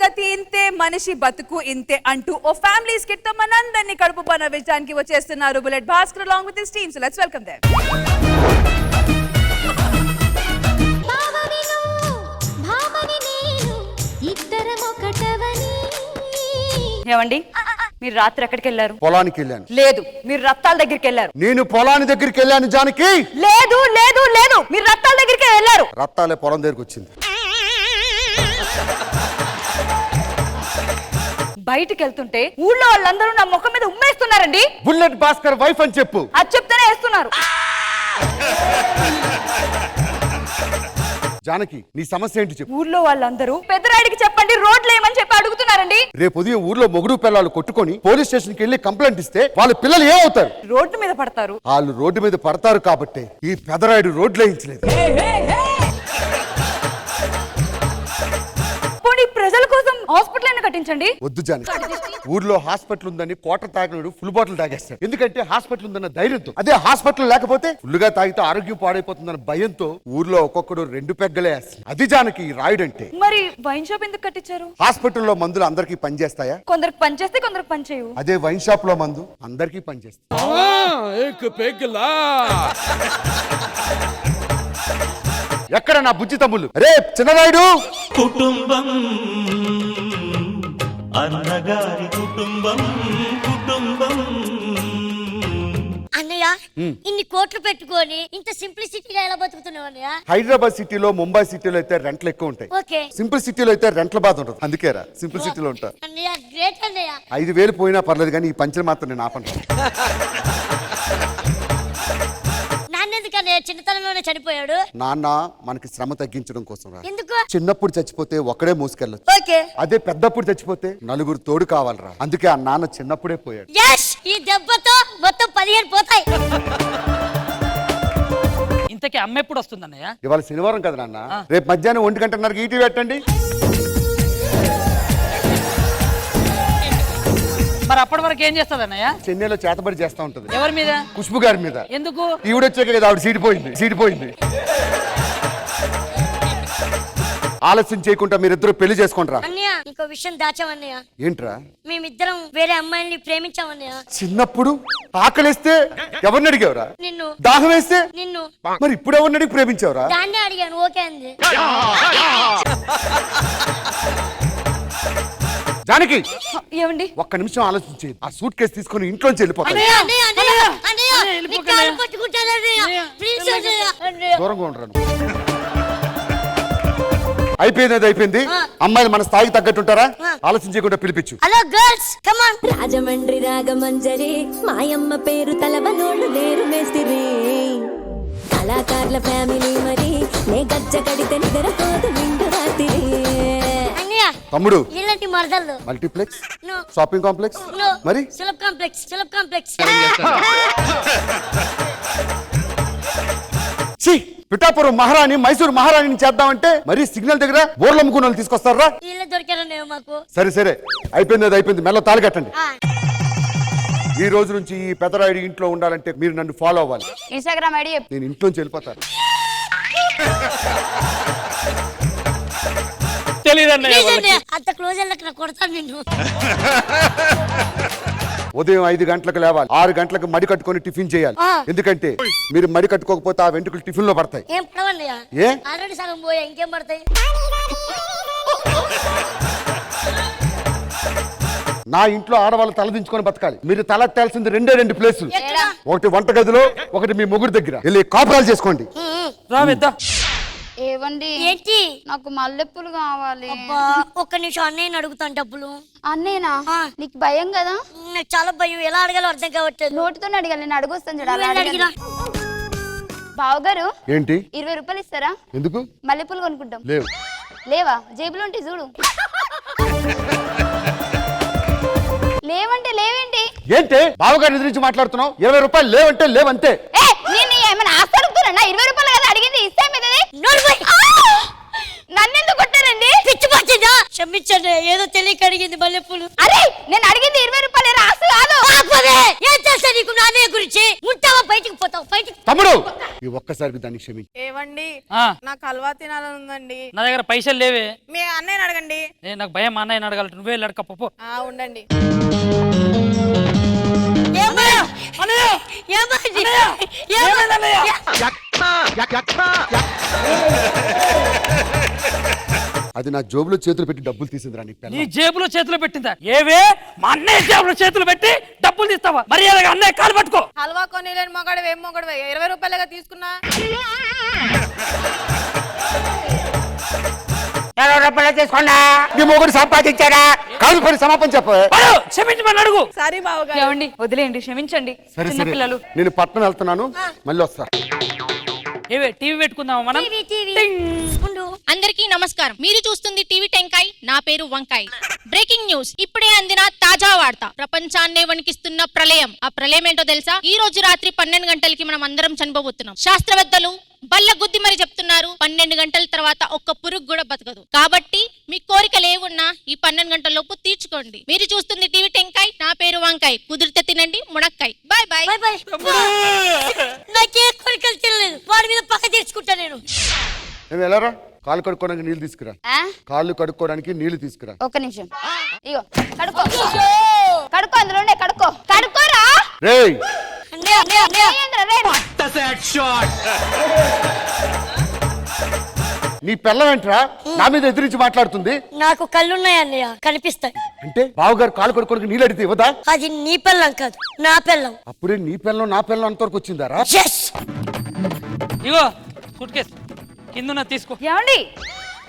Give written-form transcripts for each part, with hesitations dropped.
సంగతి ఇంతే, మనిషి బతుకు ఇంతే అంటూ ఓ ఫ్యామిలీ స్కిట్ తో మనందరినీ కడుపు నవ్వించడానికి వచ్చేస్తున్నారు bullet Bhaskar along with his team. So let's welcome them. ఏవండి, మీరు రాత్రి ఎక్కడికి వెళ్ళారు? పొలానికి వెళ్ళాను. లేదు, మీరు రత్తాల దగ్గరికి వెళ్ళారు. నేను పొలాని దగ్గరికి వెళ్ళాను జానకి. లేదు లేదు లేదు, మీరు రత్తాల దగ్గరికి వెళ్ళారు. రత్తాలే పొలం దగ్గరికి వచ్చింది. బయటికి వెళ్తుంటే ఊళ్ళో వాళ్ళందరూ నా ముఖం మీద ఉమ్మేస్తున్నారండి. బుల్లెట్ భాస్కర్ వైఫ్ అని చెప్పు. అది చెప్తేనే వేస్తున్నారు. జానకి, నీ సమస్య ఏంటి చెప్పు. ఊర్లో వాళ్ళందరూ పెద్దరాడికి చెప్పండి రోడ్లు ఏమని చెప్పి అడుగుతున్నారండి. రేపు ఉదయం ఊర్లో మొగుడు పిల్లలు కొట్టుకొని పోలీస్ స్టేషన్ కి వెళ్ళి కంప్లైంట్ ఇస్తే వాళ్ళ పిల్లలు ఏమవుతారు? రోడ్డు మీద పడతారు. వాళ్ళు రోడ్డు మీద పడతారు కాబట్టి ఈ పెదరాయుడు రోడ్లు వేయించలేదు. ప్రజల కోసం హాస్పిటల్ అయినా కట్టించండి. వద్దు జానకి, ఊర్లో హాస్పిటల్ ఉందని క్వార్టర్ తాగినాడు ఫుల్ బాటిల్ తాగేస్తాడు. ఎందుకంటే హాస్పిటల్ ఉందన్న ధైర్యంతో. అదే హాస్పిటల్ లేకపోతే ఫుల్ గా తాగితే ఆరోగ్యం పాడైపోతుందన్న భయంతో ఊర్లో ఒక్కొక్కడు 2 పెగ్గలే వేస్తాడు. అది జానకి రాయుడు అంటే. మరి వైన్ షాప్ ఎందుకు కట్టించారు? హాస్పిటల్లో మందులు అందరికీ పనిచేస్తాయా? కొందరికి పనిచేస్తే కొందరికి పనిచేయవు. అదే వైన్ షాప్ లో మందు అందరికీ పనిచేస్తాయి. ఎక్కడ నా బుజ్జి తమ్ముళ్ళు? రే చిన్నరాయుడు, కుటుంబం అన్నగారి కుటుంబం కుటుంబం. అన్నయ్య, ఇన్ని కోట్లు పెట్టుకొని ఇంత సింప్లిసిటీగా ఎలా బతుకుతున్నావు అన్నయ్య? హైదరాబాద్ సిటీలో ముంబై సిటీలో అయితే రెంట్లు ఎక్కువ ఉంటాయి. ఓకే. సింపుల్ సిటీలో అయితే రెంట్ల బాధ ఉంటుంది. అందుకేరా సింపుల్ సిటీలో ఉంటా. అన్నయ్య గ్రేట్ అన్నయ్య. 5,000 పోయినా పర్లేదు కానీ ఈ పంచలు మాత్రం నేను ఆపండి. చిన్నతనంలోనే చనిపోయాడు. నాన్న మనకి శ్రమ తగ్గించడం కోసం రా. ఎందుకు? చిన్నప్పుడు చచ్చిపోతే ఒక్కడే మోసుకెళ్ళొచ్చు. ఓకే. అదే పెద్దప్పుడు చచ్చిపోతే నలుగురు తోడు కావాలరా. అందుకే ఆ నాన్న చిన్నప్పుడే పోయాడు. yes, ఈ దెబ్బతో మొత్తం 15 పోతాయి. ఇంతకీ అమ్మ ఎప్పుడు వస్తుంది అన్నయ్య? ఇవాళ శనివారం కదా నాన్న. రేపు మధ్యాహ్నం 1:30కి ఈటీవీ పెట్టండి. మరి అప్పటి వరకు ఏం చేస్తుంది అన్నయ్య? చెన్నైలో చేతబడి చేస్తా ఉంటది. ఎవరి మీద? ఖుష్బు గారి మీద. ఎందుకు? ఈవిడొచ్చాక కదా ఆవిడ సీడిపోయింది. ఆలస్యం చేయకుండా మీరిద్దరు పెళ్లి చేసుకుంటారా? అన్నయ్య, ఇంకో విషయం దాచామన్నయ్య. ఏంట్రా? మేమిద్దరం వేరే అమ్మాయిని ప్రేమించామన్నయ్య. చిన్నప్పుడు ఆకలిస్తే ఎవరిని అడిగావురా? నిన్ను. దాహం వేస్తే నిన్ను. మరి ఇప్పుడు ఎవరిని అడిగి ప్రేమించావురా? దాన్నే అడిగాను. ఓకే అంది. జానకి, ఏమండి, ఒక్క నిమిషం ఆలోచించి ఆ సూట్ కేసు తీసుకొని ఇంట్లోంచి వెళ్ళిపోతాను. దూరంగా ఉండరాను. అయిపోయింది. అమ్మాయిలు మన స్థాయికి తగ్గట్టుంటారా? ఆలోచన చేయకుండా పిలిపించు. Hello girls, come on. Rajahmundry Ragamanjari మాయమ్మ పేరు తలవనోళ్ళు లేరు మేస్తిరి. కళాకారుల ఫ్యామిలీ మరి నే గజ్జ కడితే నిద్రపోదు నిండు రాత్రి. తమ్ముడు, ఇలాంటి మరదలు multiplex, no. Shopping complex, no. మరి సులభ్ కాంప్లెక్స్. పిఠాపురం మహారాణి మైసూరు మహారాణిని చేద్దామంటే మరి సిగ్నల్ దగ్గర బోర్లు అమ్ముకున్న వాళ్ళు తీసుకొస్తారా? వీళ్ళే దొరికారన్నయ్య మాకు. సరే అయిపోయింది. మెల్ల తాళి కట్టండి. ఈ రోజు నుంచి ఈ పెదరాయుడు ఇంట్లో ఉండాలంటే మీరు నన్ను ఫాలో అవ్వాలి. ఇన్స్టాగ్రామ్ ఐడి నేను ఇంట్లోంచి వెళ్ళిపోతాను. అంత క్లోజ్ వెళ్ళక కొడతాను నిన్ను. ఉదయం 5 గంటలకు లేవాలి. 6 గంటలకు మడి కట్టుకొని టిఫిన్ చేయాలి. ఎందుకంటే మీరు మడి కట్టుకోకపోతే ఆ వెంట్రుకలు టిఫిన్ లో పడతాయి. ఏం పడవన్నయ్య? ఏ ఆల్రెడీ సగం పోయా, ఇంకేం పడతాయి? నా ఇంట్లో ఆడవాళ్ళు తలదించుకొని బతకాలి. మీరు తలెత్తాల్సింది 2 ప్లేసులు. ఒకటి వంటగదిలో, ఒకటి మీ మొగుడు దగ్గర. వెళ్ళి కాపురాలు చేసుకోండి. ఏవండి, ఏంటి? నాకు మల్లెపూలు కావాలి. ఒక్క నిమిషం, అన్నయ్యని అడుగుతాను డబ్బులు. అన్నేనా? నీకు భయం కదా? నాకు చాలా భయం. ఎలా అడగాలో అర్థం కావట్లేదు. నోటితోనే అడగాలి. నేను అడుగొస్తాను చూడాలి. అడిగినా బావగారు, ఏంటి? 20 రూపాయలు ఇస్తారా? ఎందుకు? మల్లెపూలు కొనుక్కుంటాం. లేవా? జేబులో ఉంటే చూడు. లేవంటే లేవేంటి? ఏంటి బావగారి ఎదురించి మాట్లాడుతున్నావు? 20 రూపాయలు లేవంటే లేవంతే. నేను ఏమైనా ఆస్తి అడుగుతున్నా? 20 రూపాయలు కదా అడిగింది, ఇస్తే మీద. నన్నెందుకు కొట్టారండి? పిచ్చి పట్టిందా? క్షమించండి, ఏదో తెలియక అడిగింది మల్లెపూలు. అరే, నేను అడిగింది 20 రూపాయలు, ఆస్తి కాదు. ఏం చేస్తా నీకు నా అన్నయ్య గురించి? ఉంటావా? బయటికి పోతావు. తమ్ముడు, ఈ ఒక్కసారికి దాన్ని క్షమించి. ఏవండి ఆ, నాకు హల్వా తినాలని ఉందండి. నా దగ్గర పైసలు లేవే. మీ అన్నయ్యని అడగండి. నాకు భయం, మా అన్నయ్యని అడగాలి. నువ్వే వెళ్ళి అడక పప్పు. ఉండండి. అది నా జోబులో చేతులు పెట్టి డబ్బులు తీసిందిరా నీ నీ పిల్ల. జేబులో చేతులు పెట్టిందా? ఏవే మా అన్నయ్య జేబులో చేతులు పెట్టి డబ్బులు తీస్తావా? మర్యాదగా అన్నయ్య కాలు పట్టుకో. హల్వా కొనిలేని మొగడు ఏం మొగడు 20 రూపాయలుగా తీసుకున్నా. 20 రూపాయలు తీసుకోండా. నీ మొగుడు సంపాదించాడా? కాదు పని సమాపం చెప్ప. క్షమించమని అడుగు. సారీ బావగారు. ఏమండి వదిలేయండి, క్షమించండి. సరే సరే చిన్నపిల్లలు. నేను పట్నం వెళ్తున్నాను, మళ్ళీ వస్తా. ఏవే టీవీ పెట్టుకుందామా మనం? అందరికీ నమస్కారం. మీరు చూస్తుంది టీవీ టెంకాయ్. నా పేరు వంకాయ్. బ్రేకింగ్ న్యూస్, ఇప్పుడే అందిన తాజా వార్త. ప్రపంచాన్నే వణికిస్తున్న ప్రళయం. ఆ ప్రళయం ఏంటో తెలుసా? ఈ రోజు రాత్రి 12 గంటలకి మనం అందరం చనిపోబోతున్నాం. శాస్త్రవేత్తలు బల్ల గుద్ది మరి చెప్తున్నారు 12 గంటల తర్వాత ఒక్క పురుగు కూడా బతకదు. కాబట్టి మీ కోరికలు ఏమున్నా ఈ 12 గంటల లోపు తీర్చుకోండి. మీరు చూస్తుంది టీవీ టెంకాయ్. నా పేరు వంకాయ్. కుదిరితే తినండి మునక్కాయ్. Bye bye. నాకే కోరికలు తెలియలేదు, వాడి మీద పక్క తీర్చుకుంటా నేను. నేను వెళ్ళరా? కాళ్ళు కడుక్కోవడానికి నీళ్ళు తీసుకురా. కాళ్ళు కడుక్కోవడానికి నీళ్లు తీసుకురా. ఒక్క నిమిషం. ఇగో కడుక్కో. కడుక్కో, అందులోనే కడుక్కో. కడుక్కోరా. రేయ్ నీ పిల్లం ఏంట్రా నా మీద ఎదిరించి మాట్లాడుతుంది? నాకు కళ్ళున్నాయి అన్నయ్య, కనిపిస్తాయి. అంటే బావగారు కాళ్ళు కడుక్కోవడానికి నీళ్ళు అడిగితే ఇవ్వదా? అది నీ పెళ్ళం కాదు, నా పెళ్ళం. అప్పుడే నీ పిల్లం నా పిల్లం అంతవరకు వచ్చిందారా? ఇగో సూట్ కేసు కింద తీసుకో. ఏమండి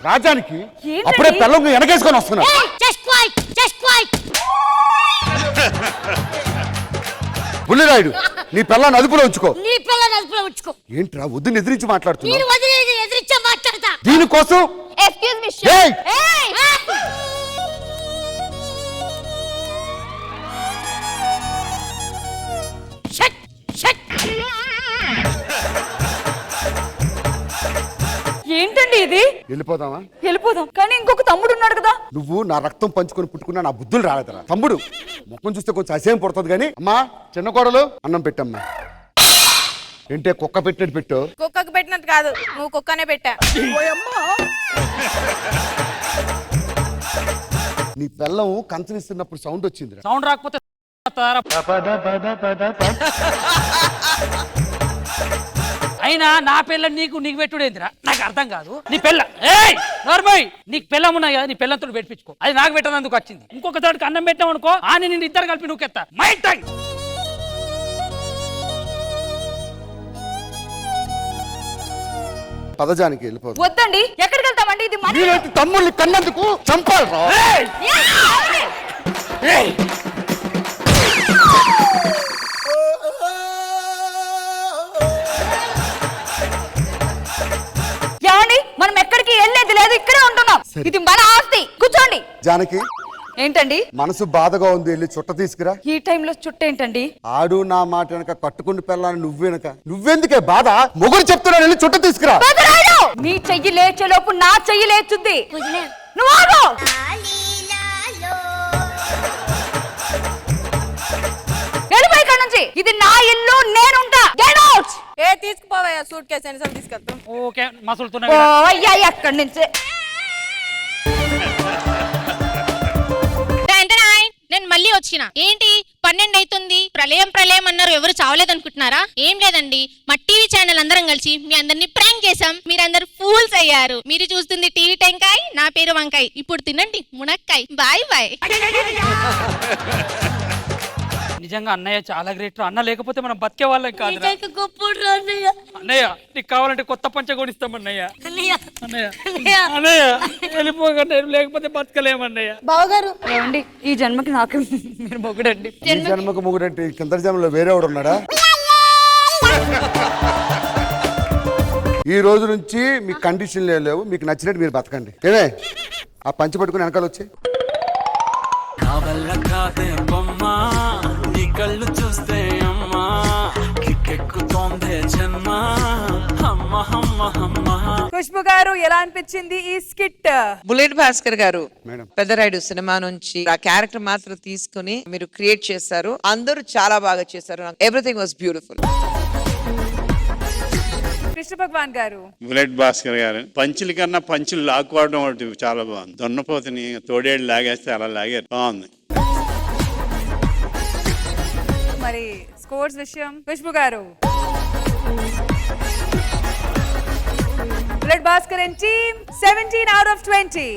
రాజానికి ఏంటండి? అప్పుడే పిల్లం వెనకేసుకొని వస్తున్నా. బుల్లిరాయుడు నీ పిల్లాన్ని అదుపులో ఉంచుకో. నీ పిల్లని అదుపులో ఉంచుకో. ఏంట్రా వద్దుని ఎదిరించి మాట్లాడుతున్నా? నేను వదిలేది ఎదిరించా మాట్లాడతా. దీనికోసం ఎక్స్క్యూజ్ మీ. ఏయ్! Shut shut. ఏంటండి ఇది? వెళ్ళిపోదామా? వెళ్ళిపోదాం, కానీ ఇంకొక తమ్ముడు ఉన్నాడు కదా. నువ్వు నా రక్తం పంచుకొని పుట్టుకున్నా నా బుద్ధులు రాలేదరా తమ్ముడు. ముఖం చూస్తే కొంచెం అసహ్యం పడుతుంది కానీ అమ్మా చిన్న కోడలు అన్నం పెట్టమ్మా. ఏంటే కుక్క పెట్టినట్టు పెట్టు. కుక్కకు పెట్టినట్టు కాదు, నువ్వు కుక్కనే పెట్టా. నీ పిల్లం కంచనిస్తున్నప్పుడు సౌండ్ వచ్చిందిరా. సౌండ్ రాకపోతే అయినా నా పిల్ల నీకు పెట్టుడేందిరా? నాకు అర్థం కాదు. నీ పిల్ల నార్మల్ నీకు పిల్లం ఉన్నాయి కదా, నీ పిల్లంతో పెట్టించుకో. అది నాకు పెట్టనందుకు వచ్చింది. ఇంకొక దానికి అన్నం పెట్టావు అనుకో, అని నిన్ను ఇద్దరు కలిపి నువ్వు ఎత్తా మైక్ టైం. పదజానికి వెళ్ళిపోదు. వద్దండి, ఎక్కడికి వెళ్తామండి? ఇది మన మీలాంటి తమ్ముళ్ళని కన్నందుకు చంపాలి. ఏమండి మనం ఎక్కడికి వెళ్ళేది లేదు, ఇక్కడే ఉంటున్నాం. ఇది మన ఆస్తి. కూర్చోండి. జానకి ఏంటండి మనసు బాధగా ఉంది, వెళ్ళి చుట్ట తీసుకురా. ఈ టైంలో చుట్టేంటండి? ఆడు నా మాట వెనక కట్టుకుని పిల్లని నువ్వెనక నువ్వెందుకే బాధ? మొగుడు చెప్తున్నా వెళ్ళి చుట్ట తీసుకురా. నీ చెయ్యి లేచే లోపు నా చెయ్యి లేచుద్ది. నువ్వు ఆగు. వెళ్ళిపోయి ఇక్కడ నుంచి. ఇది నా ఇల్లు, నేనుంటా. Get out. తీసుకుపోవా సూట్ కేసు ఎన్నిసార్లు తీసుకెళ్తాం. ఓకే మసులుతున్నా. ఓ అయ్యా ఎక్కడి నుంచి? నేను మళ్ళీ వచ్చిన. ఏంటి 12 అవుతుంది, ప్రళయం ప్రళయం అన్నారు, ఎవరు చావలేదనుకుంటున్నారా? ఏం లేదండి, మా టీవీ ఛానల్ అందరం కలిసి మీ అందరినీ ప్రాంక్ చేసాం. మీరందరూ ఫూల్స్ అయ్యారు. మీరు చూస్తుంది టీవీ టెంకాయ్. నా పేరు వంకాయ్. ఇప్పుడు తినండి మునక్కాయ్. Bye bye. నిజంగా అన్నయ్య చాలా గ్రేట్. అన్న లేకపోతే మనం బతికే వాళ్ళం కాదు. గొప్పడు అన్నయ్య. అన్నయ్య నీకు కావాలంటే కొత్త పంచ కొనిస్తాం అన్నయ్య. అన్నయ్య అన్నయ్య అన్నయ్య. అన్నయ్య వెళ్ళిపోకండి, లేకపోతే బతకలేమన్నయ్య. బావగారు ఏమండి ఈ జన్మకి నాకు మీరు మొగుడండి. ఈ జన్మకు మొగుడు అంటే కింద జన్మలో వేరేవాడు ఉన్నాడా? ఈ రోజు నుంచి మీకు కండిషన్లు లేవు, మీకు నచ్చినట్టు మీరు బతకండి. ఏమే ఆ పంచి పట్టుకుని వెనకాల వచ్చి కళ్ళు చూస్తే అమ్మా కిక్కెక్కుతోందే జన్మ. ఖుష్బు గారు ఎలా అనిపించింది ఈ స్కిట్? బుల్లెట్ భాస్కర్ గారు మేడం. పెద్దరాయుడు సినిమా నుంచి ఆ క్యారెక్టర్ మాత్రం తీసుకుని మీరు క్రియేట్ చేశారు. అందరూ చాలా బాగా చేశారు. Everything was beautiful. Krishna Bhagavan garu. Bullet Bhaskar గారు పంచుల కన్నా పంచులు లాక్కోవడం ఒకటి చాలా బాగుంది. దున్నపోతుని తోడేళ్ళు లాగేస్తే అలా లాగారు, బాగుంది. మరి స్కోర్స్ విషయం ఖుష్బు గారు. Bullet Bhaskar and team 17 out of 20.